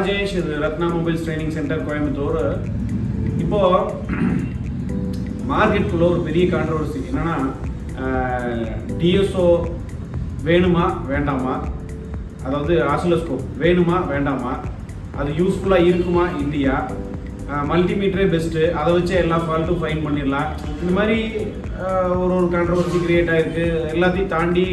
Rajesh, Rathna Mobiles Training Center, Coimbatore. இப்போ மார்க்கெட்டுக்குள்ள ஒரு பெரிய கான்ட்ரவர்சி என்னன்னா டிஎஸ்ஓ வேணுமா வேண்டாமா, அதாவது ஆசிலோஸ்கோப் வேணுமா வேண்டாமா, அது யூஸ்ஃபுல்லாக இருக்குமா இல்லையா, மல்டிமீட்டரே பெஸ்ட்டு, அதை வச்சு எல்லா ஃபால்ட்டும் ஃபைன் பண்ணிடலாம். இந்த மாதிரி ஒரு கான்ட்ரவர்சி கிரியேட் ஆகிருக்கு. எல்லாத்தையும் தாண்டி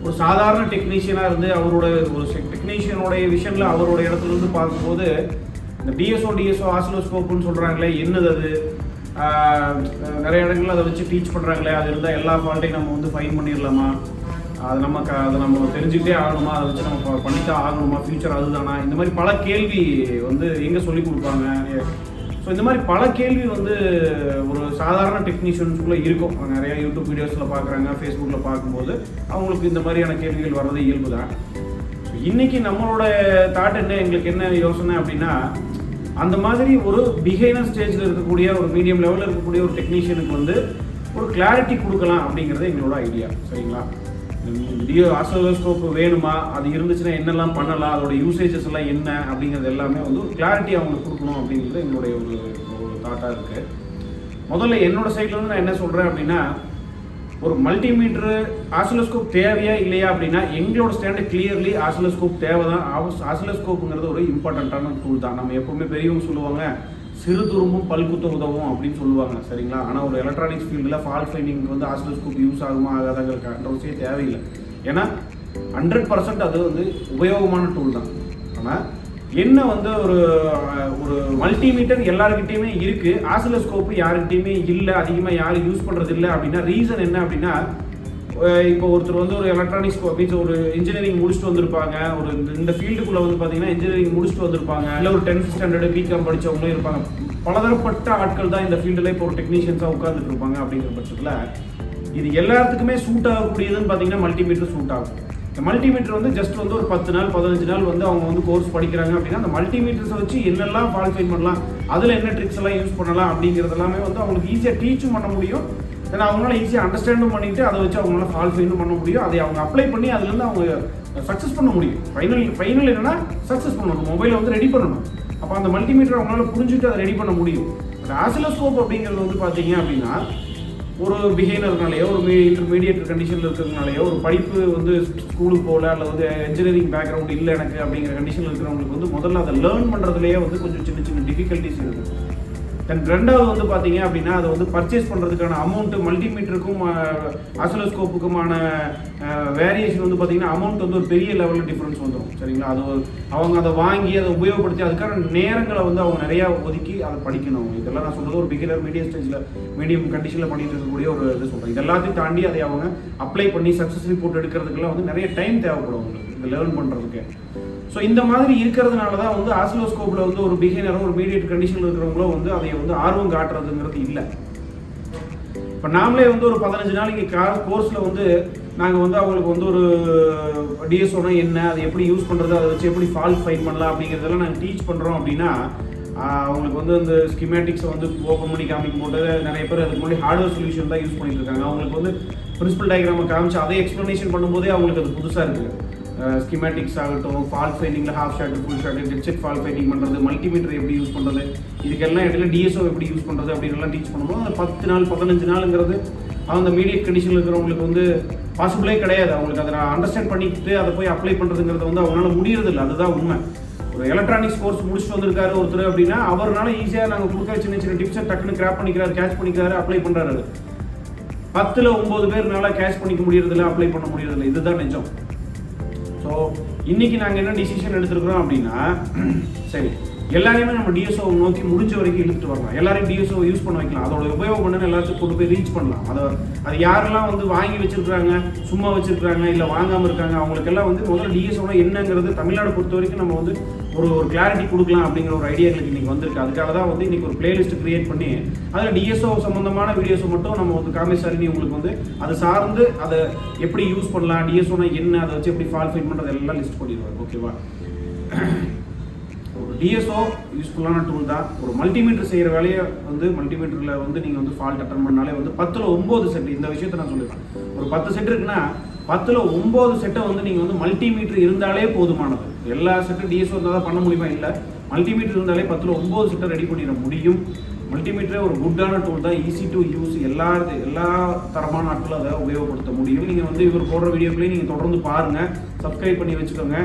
ஒரு சாதாரண டெக்னீஷியனாக இருந்து அவரோட ஒரு டெக்னீஷியனோடைய விஷனில் அவரோட இடத்துல இருந்து பார்க்கும்போது இந்த டிஎஸ்ஓ ஆசிலோஸ்கோப்புன்னு சொல்கிறாங்களே, என்னது அது, நிறைய இடங்களில் அதை வச்சு டீச் பண்ணுறாங்களே, அது இருந்தால் எல்லா ஃபால்ட்டையும் நம்ம வந்து ஃபைன் பண்ணிடலாமா, அது அதை நம்ம தெரிஞ்சுக்கிட்டே ஆகணுமா, அதை வச்சு நம்ம பண்ணித்தான் ஆகணுமா, ஃபியூச்சர் அதுதானா, இந்த மாதிரி பல கேள்வி வந்து எங்கே சொல்லி கொடுப்பாங்க. ஸோ இந்த மாதிரி பல கேள்வி வந்து ஒரு சாதாரண டெக்னீஷியன்ஸுக்குள்ளே இருக்கும். நிறையா யூடியூப் வீடியோஸில் பார்க்குறாங்க, ஃபேஸ்புக்கில் பார்க்கும்போது அவங்களுக்கு இந்த மாதிரியான கேள்விகள் வர்றது இயல்பு தான். இன்றைக்கி நம்மளோட தாட் என்ன, எங்களுக்கு என்ன யோசனை அப்படின்னா, அந்த மாதிரி ஒரு பிகைனர் ஸ்டேஜில் இருக்கக்கூடிய ஒரு மீடியம் லெவலில் இருக்கக்கூடிய ஒரு டெக்னீஷியனுக்கு வந்து ஒரு கிளாரிட்டி கொடுக்கலாம் அப்படிங்கிறது எங்களோட ஐடியா. சரிங்களா? ஆசிலோஸ்கோப் வேணுமா, அது இருந்துச்சுன்னா என்னெல்லாம் பண்ணலாம், அதோட யூசேஜஸ் எல்லாம் என்ன அப்படிங்கிறது எல்லாமே வந்து ஒரு கிளாரிட்டி அவங்களுக்கு கொடுக்கணும் அப்படிங்கிறது எங்களுடைய ஒரு தாட்டாக இருக்குது. முதல்ல என்னோட சைடில் வந்து நான் என்ன சொல்கிறேன் அப்படின்னா, ஒரு மல்டிமீட்டரு ஆசிலோஸ்கோப் தேவையா இல்லையா அப்படின்னா, எங்களோட ஸ்டாண்டு கிளியர்லி ஆசிலோஸ்கோப் தேவை தான். ஆசிலோஸ்கோப்புங்கிறது ஒரு இம்பார்ட்டண்ட்டான டூல் தான். நம்ம எப்போவுமே பெரியவங்க சொல்லுவாங்க, சிறு துரும்பும் பல்குத்த உதவும் அப்படின்னு சொல்லுவாங்க. சரிங்களா? ஆனால் ஒரு எலக்ட்ரானிக்ஸ் ஃபீல்டில் ஃபால்ட் ஃபைண்டிங்க்கு வந்து ஆசிலோஸ்கோப் யூஸ் ஆகுமா ஆகாதாங்கிற கான்ட்ரவர்சியே தேவையில்லை. ஏன்னா 100% அது வந்து உபயோகமான டூல் தான். ஆனால் என்ன வந்து ஒரு மல்டிமீட்டர் எல்லாருக்கிட்டையுமே இருக்குது, ஆசிலோஸ்கோப்பு யாருக்கிட்டையுமே இல்லை, அதிகமாக யாரும் யூஸ் பண்ணுறது இல்லை அப்படின்னா ரீசன் என்ன அப்படின்னா, இப்போ ஒருத்தர் வந்து ஒரு எலக்ட்ரானிக்ஸ் மீன்ஸ் ஒரு இன்ஜினியரிங் முடிச்சுட்டு வந்திருப்பாங்க, ஒரு இந்த ஃபீல்டுக்குள்ளே வந்து பார்த்தீங்கன்னா இன்ஜினியரிங் முடிச்சுட்டு வந்திருப்பாங்க, இல்லை ஒரு 10th ஸ்டாண்டர்டு பிகாம் படித்தவங்களும் இருப்பாங்க. பலதரப்பட்ட ஆட்கள் தான் இந்த ஃபீல்டில் இப்போ ஒரு டெக்னீஷியன்ஸாக உட்காந்துட்டு இருப்பாங்க. அப்படிங்கிற பட்சத்தில் இது எல்லாத்துக்குமே சூட் ஆகக்கூடியதுன்னு பார்த்தீங்கன்னா மல்டிமீட்டர் சூட் ஆகும். இந்த மல்டிமீட்டர் வந்து ஜஸ்ட் வந்து ஒரு 10 நாள் 15 நாள் வந்து அவங்க வந்து கோர்ஸ் படிக்கிறாங்க அப்படின்னா, அந்த மல்டிமீட்டர்ஸை வச்சு என்னெல்லாம் ஃபால்ட் ஃபைண்ட் பண்ணலாம், அதில் என்ன ட்ரிக்ஸ் எல்லாம் யூஸ் பண்ணலாம் அப்படிங்கிறது எல்லாமே வந்து அவங்களுக்கு ஈஸியாக டீச்சும் பண்ண முடியும். ஏன்னா அவங்களால ஈஸியாக அண்டர்ஸ்டாண்டும் பண்ணிட்டு அதை வச்சு அவங்களால ஃபால்ட் ஃபைண்டும் பண்ண முடியும். அதை அவங்க அப்ளை பண்ணி அதுலேருந்து அவங்க சக்ஸஸ் பண்ண முடியும். ஃபைனல் என்னன்னா சக்ஸஸ் பண்ணணும், மொபைலை வந்து ரெடி பண்ணணும். அப்போ அந்த மல்டிமீட்டர் அவங்களால புரிஞ்சுட்டு அதை ரெடி பண்ண முடியும். பட் ஆசிலோஸ்கோப் அப்படிங்கிறது வந்து பார்த்தீங்க அப்படின்னா, ஒரு பிஹேவியர்னாலேயோ ஒரு இன்டர்மீடியேட் கண்டிஷனில் இருக்கிறதுனாலையோ, ஒரு படிப்பு வந்து ஸ்கூலுக்கு போகல அல்லது வந்து இன்ஜினியரிங் பேக்ரவுண்ட் இல்லை எனக்கு அப்படிங்கிற கண்டிஷனில் இருக்கிறவங்களுக்கு வந்து முதல்ல அதை லேர்ன் பண்ணுறதுலேயே வந்து கொஞ்சம் சின்ன சின்ன டிஃபிகல்ட்டிஸ் இருக்குது. தென் ரெண்டாவது வந்து பார்த்தீங்க அப்படின்னா, அதை வந்து பர்ச்சேஸ் பண்ணுறதுக்கான அமௌண்ட்டு, மல்டிமீட்டருக்கும் ஆசிலோஸ்கோப்புக்குமான வேரியேஷன் வந்து பார்த்தீங்கன்னா அமௌண்ட் வந்து ஒரு பெரிய லெவலில் டிஃப்ரென்ஸ் வந்துடும். சரிங்களா? அது அவங்க அதை வாங்கி அதை உபயோகப்படுத்தி அதுக்கான நேரங்களை வந்து அவங்க நிறையா ஒதுக்கி அதை படிக்கணும். இதெல்லாம் நான் சொல்கிறது ஒரு பிகினர் மீடியம் கண்டிஷனில் பண்ணிட்டு இருக்கக்கூடிய ஒரு இது சொல்கிறேன். இதெல்லாத்தையும் தாண்டி அதை அவங்க அப்ளை பண்ணி சக்ஸஸ் ரிப்போர்ட் எடுக்கிறதுக்கெல்லாம் வந்து நிறைய டைம் தேவைப்படும் அவங்களுக்கு இந்த லேர்ன் பண்ணுறதுக்கு. ஸோ இந்த மாதிரி இருக்கிறதுனால தான் வந்து ஆசிலோஸ்கோப்பில் வந்து ஒரு பிகினரோ ஒரு மீடியேட் கண்டிஷனில் இருக்கிறவங்களோ வந்து அதை வந்து ஆர்வம் காட்டுறதுங்கிறது இல்லை. இப்போ நாமளே வந்து ஒரு 15 நாளைக்கு கோர்ஸில் வந்து நாங்கள் வந்து அவங்களுக்கு வந்து ஒரு டிஎஸ்ஓனா என்ன, அதை எப்படி யூஸ் பண்ணுறது, அதை வச்சு எப்படி ஃபால்ட் ஃபைண்ட் பண்ணலாம் அப்படிங்கிறதெல்லாம் நாங்கள் டீச் பண்ணுறோம் அப்படின்னா, அவங்களுக்கு வந்து அந்த ஸ்கிமேட்டிக்ஸை வந்து ஓப்பன் பண்ணி காமிக்கும் போது நிறைய பேர் அதுக்கு முன்னாடி ஹார்ட்வேர் சொல்யூஷன் தான் யூஸ் பண்ணிட்டு இருக்காங்க. அவங்களுக்கு வந்து பிரின்சிபல் டயக்ராமை காமிச்சு அதை எக்ஸ்ப்ளனேஷன் பண்ணும்போதே அவங்களுக்கு அது புதுசாக இருக்குது. ஸ்கிமேட்டிக்ஸ் ஆகட்டும், ஃபால்ட் ஃபைண்டிங்கில் half short, full short, dead fault finding பண்ணுறது, மல்டிமீட்டர் எப்படி யூஸ் பண்ணுறது, இதுக்கெல்லாம் இடையில டிஎஸ்ஓ எப்படி யூஸ் பண்ணுறது அப்படின்லாம் டீச் பண்ணும்போது அந்த 10 நாள் 15 நாளுங்கிறது அந்த மீடியேட் கண்டிஷனில் இருக்கிறவங்களுக்கு வந்து பாசிபிளே கிடையாது. அவங்களுக்கு அதை அண்டர்ஸ்டாண்ட் பண்ணிக்கிட்டு அதை போய் அப்ளை பண்ணுறதுங்கிறது வந்து அவங்களால முடியறதில்லை. அதுதான் உண்மை. ஒரு எலக்ட்ரானிக்ஸ் கோர்ஸ் முடிச்சுட்டு வந்திருக்காரு ஒருத்தர் அப்படின்னா, அவரால் ஈஸியாக நாங்கள் கொடுக்குற சின்ன சின்ன டிப்ஸை டக்குன்னு கிராப் பண்ணிக்கிறாரு, கேட்ச் பண்ணிக்கிறாரு, அப்ளை பண்ணுறாரு. 10ல் 9 பேர்னால கேட்ச் பண்ணிக்க முடியறதில்லை, அப்ளை பண்ண முடியறதில்லை. இதுதான் நிஜம். ஸோ இன்றைக்கி நாங்கள் என்ன டிசிஷன் எடுத்துருக்குறோம் அப்படின்னா, சரி எல்லாரையுமே நம்ம டிஎஸ்ஓ நோக்கி முடிஞ்ச வரைக்கும் இழுத்துட்டு வரலாம், எல்லாரையும் டிஎஸ்ஓ யூஸ் பண்ண வைக்கலாம், அதோட உபயோகம் பண்ணு எல்லாத்துக்கும் கொண்டு போய் ரீச் பண்ணலாம். அது யாரெல்லாம் வந்து வாங்கி வச்சுருக்காங்க, சும்மா வச்சுருக்காங்க, இல்லை வாங்காமல் இருக்காங்க, அவங்களுக்கெல்லாம் வந்து முதல்ல டிஎஸ்ஓனா என்னங்கிறது தமிழ்நாடு பொறுத்த வரைக்கும் நம்ம வந்து ஒரு கிளாரிட்டி கொடுக்கலாம் அப்படிங்கிற ஒரு ஐடியா எங்களுக்கு இன்றைக்கி வந்திருக்கு. அதுக்காக தான் வந்து இன்றைக்கி ஒரு பிளேலிஸ்ட் கிரியேட் பண்ணி அதில் டிஎஸ்ஓ சம்மந்தமான வீடியோஸை மட்டும் நம்ம வந்து காமிச்சாரி உங்களுக்கு வந்து அதை சார்ந்து அதை எப்படி யூஸ் பண்ணலாம், டிஎஸ்ஓனா என்ன, அதை வச்சு எப்படி ஃபால்ட் ஃபைண்ட் பண்ணுறது எல்லாம் லிஸ்ட் பண்ணிடுவாங்க. ஓகேவா? ஒரு டிஎஸ்ஓ யூஸ்ஃபுல்லான டூல் தான். ஒரு மல்டிமீட்டர் செய்கிற வேலையை வந்து மல்டிமீட்டரில் வந்து நீங்கள் வந்து ஃபால்ட் அட்டன் பண்ணாலே வந்து 10ல் 9 செட், இந்த விஷயத்தை நான் சொல்லிடுறேன். ஒரு 10 செட் இருக்குன்னா 10ல் 9 செட்டை வந்து நீங்கள் வந்து மல்டிமீட்டர் இருந்தாலே போதுமானது. எல்லா செட்டும் டிஎஸ்ஓ இருந்தால் தான் பண்ண முடியுமா? இல்லை, மல்டிமீட்டர் இருந்தாலே 10ல் 9 செட்டை ரெடி பண்ணிட முடியும். மல்டிமீட்டரே ஒரு குட்டான டூல் தான், ஈஸி டு யூஸ், எல்லா தரமான ஆட்களும் அதை உபயோகப்படுத்த முடியும். நீங்கள் வந்து இவர் போடுற வீடியோக்களையும் நீங்கள் தொடர்ந்து பாருங்கள், சப்ஸ்கிரைப் பண்ணி வச்சுக்கோங்க.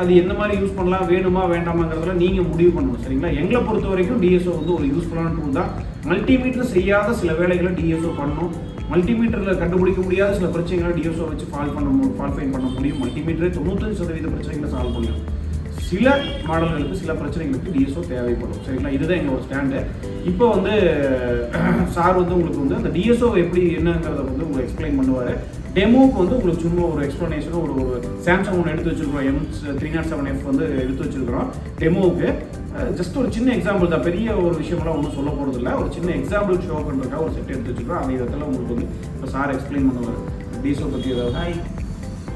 அது எந்த மாதிரி யூஸ் பண்ணலாம், வேணுமா வேண்டாமாங்கிறதுல நீங்கள் முடிவு பண்ணணும், சரிங்களா? எங்களை பொறுத்த வரைக்கும் டிஎஸ்ஓ வந்து ஒரு யூஸ்ஃபுல்லான டூல் தான். மல்டிமீட்டர் செய்யாத சில வேலைகளை டிஎஸ்ஓ பண்ணணும். மல்டிமீட்டரில் கண்டுபிடிக்க முடியாத சில பிரச்சனைகளை டிஎஸ்ஓ வச்சு ஃபால்ஃபைன் பண்ண முடியும். மல்டிமீட்டரே 95% பிரச்சனைகளை சால்வ் பண்ணலாம். சில மாடல்களுக்கு சில பிரச்சனைகளுக்கு டிஎஸ்ஓ தேவைப்படும், சரிங்களா? இதுதான் எங்களோட ஸ்டாண்டு. இப்போ வந்து சார் வந்து உங்களுக்கு வந்து அந்த டிஎஸ்ஓ எப்படி என்னங்கிறத வந்து உங்களுக்கு எக்ஸ்பிளைன் பண்ணுவார். டெமோவுக்கு வந்து உங்களுக்கு சும்மா ஒரு எக்ஸ்ப்ளனேஷனும் ஒரு சாம்சங் ஒன்று எடுத்து வச்சுருக்கோம், M307F வந்து எடுத்து வச்சுருக்கிறோம் டெமோவுக்கு. ஜஸ்ட் ஒரு சின்ன எக்ஸாம்பிள் தான், பெரிய ஒரு விஷயம்லாம் ஒன்றும் சொல்ல போகிறது இல்லை. ஒரு சின்ன எக்ஸாம்பிள் ஷோ பண்ணுறதுக்காக ஒரு செட் எடுத்து வச்சுருக்கோம். அந்த விதத்தில் உங்களுக்கு வந்து இப்போ சார் எக்ஸ்பிளைன் பண்ணுவார் டிஎஸ்ஓ பற்றி ஏதாவது.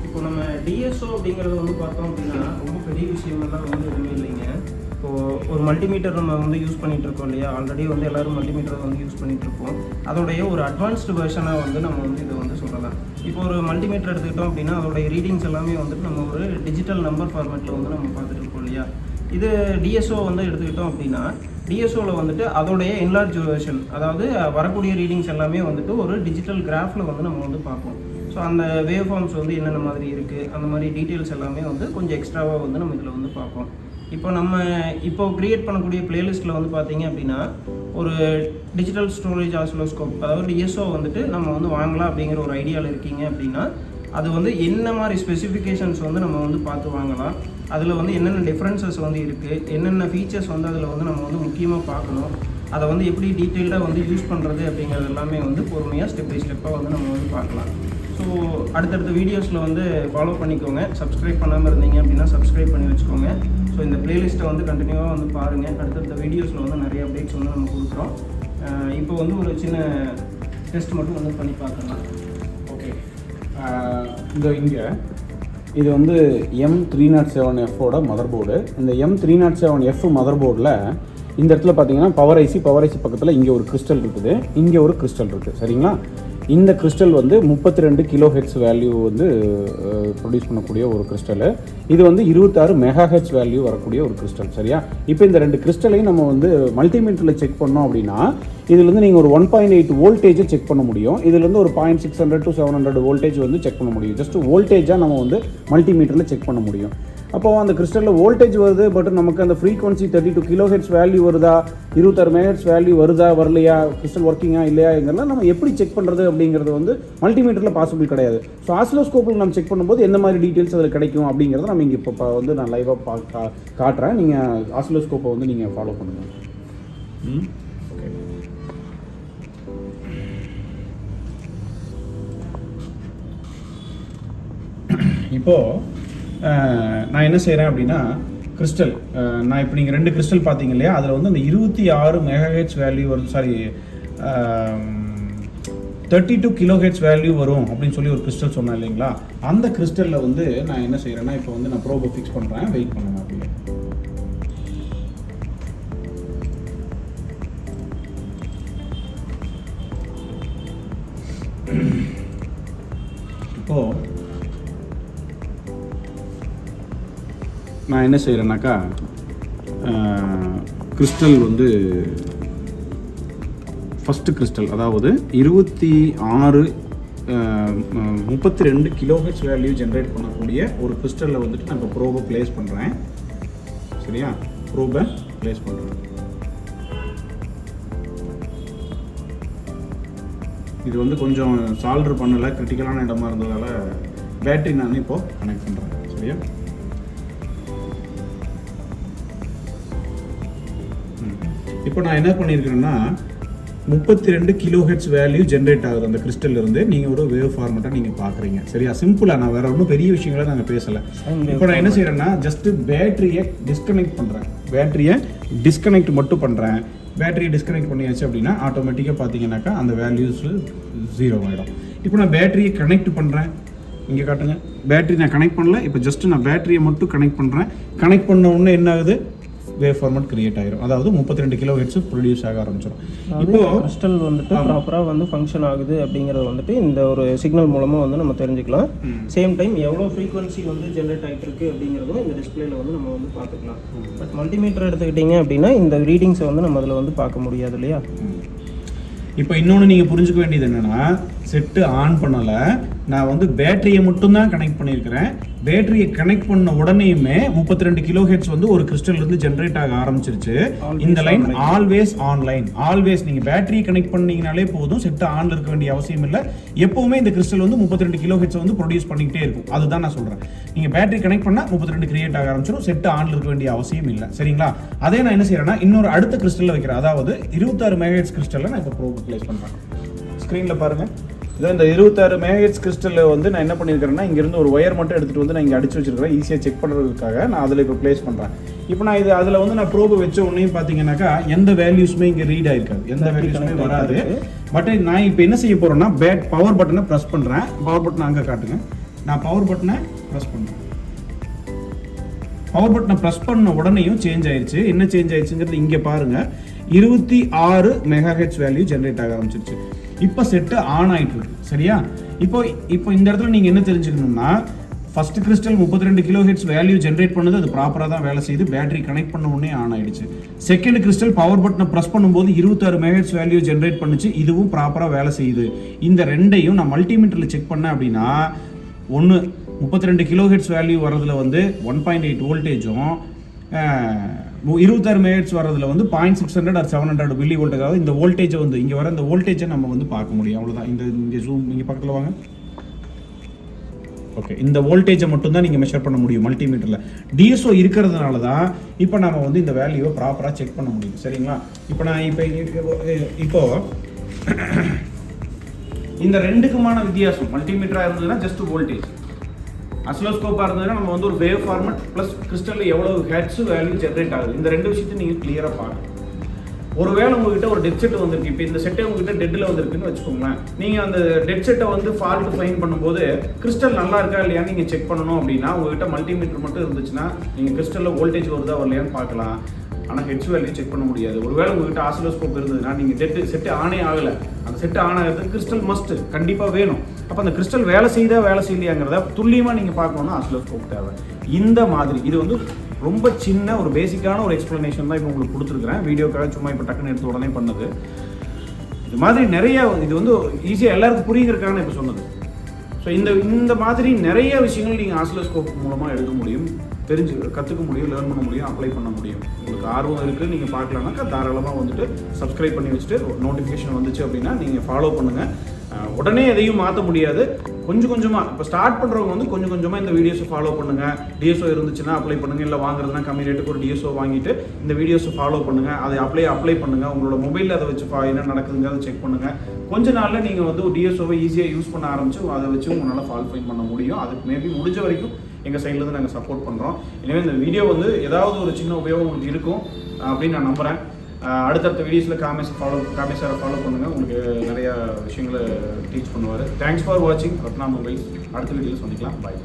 இப்போ நம்ம டிஎஸ்ஓ அப்படிங்கிறது வந்து பார்த்தோம் அப்படின்னா ரொம்ப பெரிய விஷயமெல்லாம் வந்து எதுவுமே இல்லைங்க. இப்போது ஒரு மல்டிமீட்டர் நம்ம வந்து யூஸ் பண்ணிகிட்டு இருக்கோம் இல்லையா, ஆல்ரெடி வந்து எல்லோரும் மல்டிமீட்டர் வந்து யூஸ் பண்ணிகிட்டு இருக்கோம். அதோடைய ஒரு அட்வான்ஸ்டு வெர்ஷனாக வந்து நம்ம வந்து இதை வந்து சொல்லலாம். இப்போ ஒரு மல்டிமீட்டர் எடுத்துக்கிட்டோம் அப்படின்னா அதோடைய ரீடிங்ஸ் எல்லாமே வந்துட்டு நம்ம ஒரு டிஜிட்டல் நம்பர் ஃபார்மேட்டில் வந்து நம்ம பார்த்துட்டு இருக்கோம் இல்லையா. இது டிஎஸ்ஓ வந்து எடுத்துக்கிட்டோம் அப்படின்னா டிஎஸ்ஓவில் வந்துட்டு அதோடைய என்லார்ஜ் வெர்ஷன், அதாவது வரக்கூடிய ரீடிங்ஸ் எல்லாமே வந்துட்டு ஒரு டிஜிட்டல் கிராஃபில் வந்து நம்ம வந்து பார்ப்போம். ஸோ அந்த வேவ் ஃபார்ம்ஸ் வந்து என்னென்ன மாதிரி இருக்குது, அந்த மாதிரி டீட்டெயில்ஸ் எல்லாமே வந்து கொஞ்சம் எக்ஸ்ட்ராவாக வந்து நம்ம இதில் வந்து பார்ப்போம். இப்போ க்ரியேட் பண்ணக்கூடிய பிளேலிஸ்ட்டில் வந்து பார்த்தீங்க அப்படின்னா ஒரு டிஜிட்டல் ஸ்டோரேஜ் ஆசிலோஸ்கோப், அதாவது டிஎஸ்ஓ வந்துட்டு நம்ம வந்து வாங்கலாம் அப்படிங்கிற ஒரு ஐடியாவில் இருக்கீங்க அப்படின்னா அது வந்து என்ன மாதிரி ஸ்பெசிஃபிகேஷன்ஸ் வந்து நம்ம வந்து பார்த்து வாங்கலாம், அதில் வந்து என்னென்ன டிஃப்ரென்சஸ் வந்து இருக்குது, என்னென்ன ஃபீச்சர்ஸ் வந்து அதில் வந்து நம்ம வந்து முக்கியமாக பார்க்கணும், அதை வந்து எப்படி டீட்டெயில்டாக வந்து யூஸ் பண்ணுறது அப்படிங்கிறது எல்லாமே வந்து பொறுமையாக ஸ்டெப் பை ஸ்டெப்பாக வந்து நம்ம வந்து பார்க்கலாம். ஸோ அடுத்தடுத்த வீடியோஸில் வந்து ஃபாலோ பண்ணிக்கோங்க. சப்ஸ்கிரைப் பண்ணாமல் இருந்தீங்க அப்படின்னா சப்ஸ்கிரைப் பண்ணி வச்சுக்கோங்க. ஸோ இந்த ப்ளேலிஸ்ட்டை வந்து கண்டினியூவாக வந்து பாருங்கள். அடுத்தடுத்த வீடியோஸில் வந்து நிறைய அப்டேட்ஸ் வந்து நம்ம கொடுக்குறோம். இப்போ வந்து ஒரு சின்ன டெஸ்ட் மட்டும் வந்து பண்ணி பார்க்கலாம். ஓகே, இங்கே இது வந்து M307F மதர் போர்டு. இந்த M307F மதர் போர்டில் இந்த இடத்துல பார்த்தீங்கன்னா பவர் ஐசி பக்கத்தில் இங்கே ஒரு கிறிஸ்டல் இருக்குது, இங்கே ஒரு கிறிஸ்டல் இருக்குது, சரிங்களா? இந்த கிறிஸ்டல் வந்து 32 kHz வேல்யூ வந்து ப்ரொடியூஸ் பண்ணக்கூடிய ஒரு கிறிஸ்டல். இது வந்து 26 MHz வேல்யூ வரக்கூடிய ஒரு கிறிஸ்டல், சரியா? இப்போ இந்த ரெண்டு கிறிஸ்டலையும் நம்ம வந்து மல்டிமீட்டரில் செக் பண்ணோம் அப்படின்னா இதுலேருந்து நீங்கள் ஒரு 1.8 வோல்டேஜை செக் பண்ண முடியும். இதுலேருந்து ஒரு 0.600 to 700 வோல்டேஜ் வந்து செக் பண்ண முடியும். ஜஸ்ட் வோல்டேஜாக நம்ம வந்து மல்டிமீட்டரில் செக் பண்ண முடியும். அப்போது அந்த கிறிஸ்டலில் வோல்டேஜ் வருது, பட் நமக்கு அந்த ஃப்ரீக்வன்சி 32 kHz வேல்யூ வருதா, 26 MHz வேல்யூ வருதா வரலையா, கிறிஸ்டல் ஒர்க்கிங்கா இல்லையாங்கிறத நம்ம எப்படி செக் பண்ணுறது அப்படிங்கிறது வந்து மல்டிமீட்டரில் பாசிபிள் கிடையாது. ஸோ ஆசிலோஸ்கோப்பில் நம்ம செக் பண்ணும்போது எந்த மாதிரி டீட்டெயில்ஸ் அதில் கிடைக்கும் அப்படிங்கிறத நம்ம இங்கே இப்போ வந்து நான் லைவாக காட்டுறேன். நீங்கள் ஆசிலோஸ்கோப்பை வந்து நீங்கள் ஃபாலோ பண்ணுங்கள். ஓகே, இப்போது நான் என்ன செய்கிறேன் அப்படின்னா கிறிஸ்டல், நான் இப்போ நீங்கள் 2 கிறிஸ்டல் பார்த்தீங்க இல்லையா, அதில் வந்து அந்த 26 MHz வேல்யூ வரும், சாரி 32 kHz வேல்யூ வரும் அப்படின்னு சொல்லி ஒரு கிறிஸ்டல் சொன்னேன் இல்லைங்களா. அந்த கிறிஸ்டலில் வந்து நான் என்ன செய்கிறேன்னா இப்போ வந்து நான் ப்ரோபை ஃபிக்ஸ் பண்ணுறேன். வெயிட் பண்ணுங்க அப்படியே. இப்போது நான் என்ன செய்கிறேன்னாக்கா கிறிஸ்டல் வந்து ஃபஸ்ட்டு கிறிஸ்டல், அதாவது 32 kHz வேல்யூ ஜென்ரேட் பண்ணக்கூடிய ஒரு கிறிஸ்டலில் வந்துட்டு நான் இப்போ ப்ரோபை ப்ளேஸ் பண்ணுறேன், சரியா? ப்ரோபை ப்ளேஸ் பண்ணுறேன். இது வந்து கொஞ்சம் சால்டர் பண்ணலை, கிரிட்டிக்கலான இடமா இருந்ததால் பேட்டரி நான் இப்போது கனெக்ட் பண்ணுறேன், சரியா? இப்போ நான் என்ன பண்ணியிருக்கிறேன்னா 32 kHz வேல்யூ ஜென்ரேட் ஆகுது அந்த கிறிஸ்டல் இருந்து. நீங்கள் ஒரு வேவ் ஃபார்மேட்டாக நீங்கள் பார்க்குறீங்க, சரியா? சிம்பிளாக, நான் வேறு ஒன்றும் பெரிய விஷயங்களை நாங்கள் பேசலை. இப்போ நான் என்ன செய்கிறேன்னா ஜஸ்ட்டு பேட்டரியை டிஸ்கனெக்ட் பண்ணுறேன். பேட்டரியை டிஸ்கனெக்ட் மட்டும் பண்ணுறேன். பேட்டரியை டிஸ்கனெக்ட் பண்ணியாச்சு அப்படின்னா ஆட்டோமேட்டிக்காக பார்த்தீங்கன்னாக்கா அந்த வேல்யூஸ் 0 ஆகிடும். இப்போ நான் பேட்டரியை கனெக்ட் பண்ணுறேன், இங்கே காட்டுங்க. பேட்டரி நான் கனெக்ட் பண்ணல, இப்போ ஜஸ்ட்டு நான் பேட்டரியை மட்டும் கனெக்ட் பண்ணுறேன். கனெக்ட் பண்ண உடனே என்ன ஆகுது, வேவ் ஃபார்மட் கிரியேட் ஆயிரும். அதாவது 32 கிலோ ஹெர்ட்ஸ் ப்ரொடியூஸ் ஆக ஆரம்பிச்சிடும். இப்போ கிறிஸ்டல் வந்துட்டு ப்ராப்பராக வந்து ஃபங்க்ஷன் ஆகுது அப்படிங்கிறது வந்துட்டு இந்த ஒரு சிக்னல் மூலமாக வந்து நம்ம தெரிஞ்சுக்கலாம். சேம் டைம் எவ்வளோ ஃப்ரீக்வன்சி வந்து ஜென்ரேட் ஆகிட்டு இருக்கு அப்படிங்கிறதும் இந்த டிஸ்பிளேல வந்து நம்ம வந்து பார்த்துக்கலாம். பட் மல்டிமீட்டர் எடுத்துக்கிட்டிங்க அப்படின்னா இந்த ரீடிங்ஸை வந்து நம்ம அதில் வந்து பார்க்க முடியாது இல்லையா? இப்போ இன்னொன்று நீங்கள் புரிஞ்சுக்க வேண்டியது என்னென்னா, செட்டு ஆன் பண்ணலை, நான் வந்து பேட்டரியை மட்டும்தான் கனெக்ட் பண்ணியிருக்கிறேன். பேட்டரியை கனெக்ட் பண்ண உடனேயுமே 32 கிலோ ஹெர்ட்ஸ் வந்து ஒரு கிறிஸ்டல்லேருந்து ஜென்ரேட் ஆக ஆரம்பிச்சிருச்சு. இந்த லைன் ஆல்வேஸ் ஆன்லைன். ஆல்வேஸ் நீங்கள் பேட்டரியை கனெக்ட் பண்ணீங்கனாலே போதும், செட்டு ஆன்ல இருக்க வேண்டிய அவசியம் இல்லை. எப்போவுமே இந்த கிறிஸ்டல் வந்து 32 கிலோ ஹெர்ட்ஸ் வந்து ப்ரொடியூஸ் பண்ணிக்கிட்டே இருக்கும். அதுதான் நான் சொல்கிறேன். நீங்கள் பேட்டரி கனெக்ட் பண்ணால் 32 கிரியேட் ஆக ஆரம்பிச்சிடும். செட்டு ஆன்ல இருக்க வேண்டிய அவசியம் இல்லை. சரிங்களா? அதே நான் என்ன செய்கிறேன்னா, இன்னொரு அடுத்த கிறிஸ்டலில் வைக்கிறேன். அதாவது 26 மெகாஹெர்ட்ஸ் கிறிஸ்டலில் நான் இப்போ ப்ரோப் ப்ளேஸ் பண்ணுறேன். ஸ்க்ரீனில் பாருங்கள். இதோ இந்த 26 மெகாஹெர்ட்ஸ் கிறிஸ்டலில் வந்து நான் என்ன பண்ணியிருக்கிறேன்னா, இங்கேருந்து ஒரு ஒயர் மட்டும் எடுத்துகிட்டு வந்து நான் இங்கே அடிச்சு வச்சிருக்கிறேன். ஈஸியாக செக் பண்ணுறதுக்காக நான் அதில் இப்போ ப்ளேஸ் பண்ணுறேன். இப்போ நான் அதில் வந்து நான் ப்ரோபை வச்ச உடனே பார்த்தீங்கன்னாக்கா எந்த வேல்யூஸுமே இங்கே ரீட் ஆயிருக்காது, எந்த வேல்யூஸுமே வராது. பட் நான் இப்போ என்ன செய்ய போகிறேன்னா, பவர் பட்டனை ப்ரெஸ் பண்ணுறேன். பவர் பட்டனை அங்கே காட்டுங்க. நான் பவர் பட்டனை ப்ரெஸ் பண்ணுறேன். பவர் பட்டனை ப்ரெஸ் பண்ண உடனேயும் சேஞ்ச் ஆயிடுச்சு. என்ன சேஞ்ச் ஆயிடுச்சுங்கிறது இங்கே பாருங்கள். 26 மெகாஹெர்ட்ஸ் வேல்யூ ஜென்ரேட் ஆக ஆரம்பிச்சிருச்சு. இப்போ செட்டு ஆன் ஆகிட்டு இருக்கு. சரியா? இப்போ இந்த இடத்துல நீங்கள் என்ன தெரிஞ்சுக்கணும்னா, first crystal 32 kilo hertz value generate பண்ணது அது ப்ராப்பராக தான் வேலை செய்யுது. பேட்டரி கனெக்ட் பண்ண உடனே ஆன் ஆயிடுச்சு. செகண்ட் கிறிஸ்டல் பவர் பட்டனை ப்ரெஸ் பண்ணும்போது 26 மெகாஹெர்ட்ஸ் வேல்யூ ஜென்ரேட் பண்ணுச்சு. இதுவும் ப்ராப்பராக வேலை செய்யுது. இந்த ரெண்டையும் நான் மல்டிமீட்டரில் செக் பண்ணேன் அப்படின்னா, ஒன்று 32 கிலோ ஹெர்ட்ஸ் வேல்யூ வரதுல வந்து 1.8 வோல்டேஜும் 26 மெகாஹெர்ட்ஸ் வரதுல வந்து 0.600 or 700 மில்லி வோல்டேஜ். அதாவது இந்த வோல்டேஜை வந்து இங்கே வர இந்த வோல்டேஜை நம்ம வந்து பார்க்க முடியும். அவ்வளோதான். இங்கே ஜூம் இங்கே பக்கத்தில் வாங்க. ஓகே, இந்த வோல்டேஜை மட்டும்தான் நீங்கள் மெஷர் பண்ண முடியும் மல்டிமீட்டரில். டிஎஸ்ஓ இருக்கிறதுனால தான் இப்போ நம்ம வந்து இந்த வேல்யூவை ப்ராப்பராக செக் பண்ண முடியும். சரிங்களா? இப்போ நான் இப்போ இந்த ரெண்டுக்குமான வித்தியாசம், மல்டிமீட்டராக இருந்ததுன்னா ஜஸ்ட் வோல்டேஜ், அசிலோஸ்கோப்பாக இருந்ததுன்னா நம்ம வந்து ஒரு வேவ் ஃபார்மட் ப்ளஸ் கிறிஸ்டலில் எவ்வளோ ஹெர்ட்ஸ் வேல்யூ ஜென்ரேட் ஆகுது, இந்த ரெண்டு விஷயத்தை நீங்கள் கிளியராக பார்க்கணும். ஒருவேளை உங்ககிட்ட ஒரு டெட் செட் வந்துருக்கு, இப்போ இந்த செட்டே உங்ககிட்ட டெட்டில் வந்துருக்குன்னு வச்சுக்கோங்களேன். நீங்கள் அந்த டெட் செட்டை வந்து ஃபால்ட் ஃபைன் பண்ணும்போது கிறிஸ்டல் நல்லா இருக்கா இல்லையான்னு நீங்கள் செக் பண்ணணும். அப்படின்னா உங்ககிட்ட மல்டிமீட்டர் மட்டும் இருந்துச்சுன்னா நீங்கள் கிறிஸ்டலில் வோல்டேஜ் வருதா வரலையான்னு பார்க்கலாம். ஆனால் ஹெட்ஸ் வேல்யூ செக் பண்ண முடியாது. ஒருவேளை உங்ககிட்ட ஆசிலோஸ்கோப் இருந்ததுன்னா நீங்கள் செட்டு ஆனே ஆகலை, அந்த செட்டு ஆன் ஆகிறதுக்கு கிறிஸ்டல் மஸ்ட் கண்டிப்பாக வேணும். அப்போ அந்த கிறிஸ்டல் வேலை செய்யலையாங்கிறத துல்லியமாக நீங்கள் பார்க்கணுன்னா ஆசிலோஸ்கோப் தேவை. இந்த மாதிரி இது வந்து ரொம்ப சின்ன ஒரு பேசிக்கான ஒரு எக்ஸ்ப்ளனேஷன் தான் இப்போ உங்களுக்கு கொடுத்துருக்குறேன். வீடியோக்காக சும்மா இப்போ டக்குன்னு எடுத்து உடனே பண்ணது. இது மாதிரி நிறைய, இது வந்து ஈஸியாக எல்லாருக்கும் புரியுங்கிறதுக்காக நான் இப்போ சொன்னது. ஸோ இந்த மாதிரி நிறைய விஷயங்கள் நீங்கள் ஆசிலோஸ்கோப் மூலமாக எடுக்க முடியும், கற்றுக்க முடியும், லேர்ன் பண்ண முடியும், அப்ளை பண்ண முடியும். உங்களுக்கு ஆர்வம் இருக்குது, நீங்கள் பார்க்கலாம்னாக்கா தாராளமாக வந்துட்டு சப்ஸ்கிரைப் பண்ணி வச்சுட்டு நோட்டிஃபிகேஷன் வந்துச்சு அப்படின்னா நீங்கள் ஃபாலோ பண்ணுங்கள். உடனே எதையும் மாற்ற முடியாது. கொஞ்சம் கொஞ்சமாக இப்போ ஸ்டார்ட் பண்ணுறவங்க வந்து கொஞ்சம் கொஞ்சமாக இந்த வீடியோஸை ஃபாலோ பண்ணுங்கள். டிஎஸ்ஓ இருந்துச்சுன்னா அப்ளை பண்ணுங்கள். இல்லை வாங்குறதுனா கம்மி ரேட்டுக்கு ஒரு டிஎஸ்ஓ வாங்கிட்டு இந்த வீடியோஸை ஃபாலோ பண்ணுங்கள். அதை அப்ளை பண்ணுங்கள். உங்களோட மொபைலில் அதை வச்சு என்ன நடக்குதுங்கிறத செக் பண்ணுங்கள். கொஞ்ச நாளில் நீங்கள் வந்து ஒரு டிஎஸ்ஓவை ஈஸியாக யூஸ் பண்ண ஆரம்பிச்சு அதை வச்சு உங்களால் ஃபால் ஃபைன் பண்ண முடியும். அதுக்கு மேபி முடிஞ்ச வரைக்கும் எங்கள் சைட்லேருந்து நாங்கள் சப்போர்ட் பண்ணுறோம். எனவே இந்த வீடியோ வந்து ஏதாவது ஒரு சின்ன உபயோகம் உங்களுக்கு இருக்கும் அப்படின்னு நான் நம்புகிறேன். அடுத்தடுத்த வீடியோஸில் காமேஷாரை ஃபாலோ பண்ணுங்கள். உங்களுக்கு நிறைய விஷயங்களை டீச் பண்ணுவார். தேங்க்ஸ் ஃபார் வாட்சிங் ரத்னா மொபைல்ஸ். அடுத்த வீடியோவில் சந்திக்கலாம். பாய்.